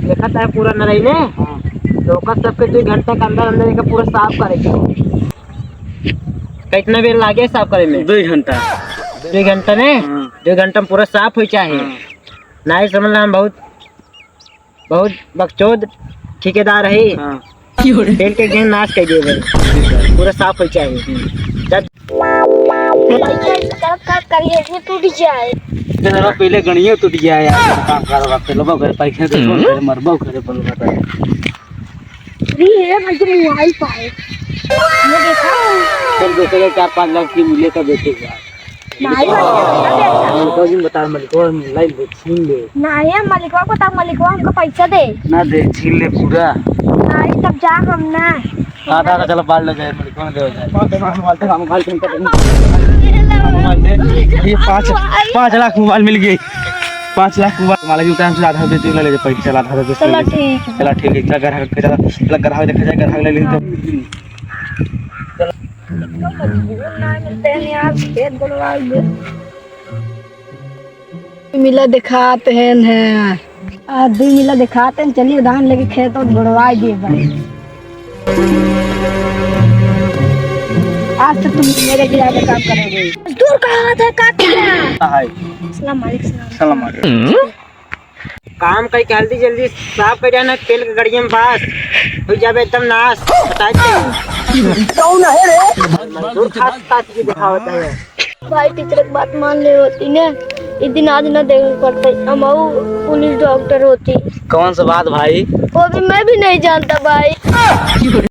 देखा था पूरा न रही ने तो ओकर सबके 2 घंटा के अंदर अंदर का पूरा साफ करे के कितना देर लागे साफ करे में 2 घंटा 2 घंटा ने 2 घंटा में पूरा साफ हो चाहिए नहीं समझ हम बहुत बहुत बकचोद ठेकेदार है तेल के गेंद नाश कर दिए पूरा साफ हो चाहिए करिए टूट जाए जरा पहले गणिया टूट गया यार काम करो आप चलो घर पैसे दे मरबो करे बोलवा था फ्री है मुझे मोबाइल पाए ये देखा तुम बेचेगा 4-5 लाख की मिले तो बेचेगा नहीं तो जिन बता मालिकवा लाइन दे छीन ले नहीं है मालिकवा को तब मालिकवा हमको पैसा दे ना दे छीन ले पूरा नहीं तब जा हम ना आधा चलो बाल ले जाए मालिकवा दे हो जाए मोबाइल ये 5 लाख मोबाइल मिल गई 5 लाख मोबाइल मालिक टाइम से आधा दे ले जा पैसा चला आधा दे चलो ठीक चला ठीक है घर घर देखा जाए घर ले लेते मिलते हैं यार खेत बुलवा दे मिला दिखाते हैं आदमी मिला दिखाते हैं चलिए धान लेके खेत और बुलवा दिए भाई आज तो तुम मेरे लिए आगे काम करोगे दूर कहाँ थे काट दिया सलाम अलैकुम सलाम काम कई जल्दी साफ कर जाना तेल के गड़िया में पास हो जावे एकदम नाश बता कौन है रे मजदूर खास की दिखावत है भाई टीचर की बात मान ले होती ना इस दिन आज ना देखना पड़ता हम पुलिस डॉक्टर होती कौन सा बात भाई वो भी मैं भी नहीं जानता भाई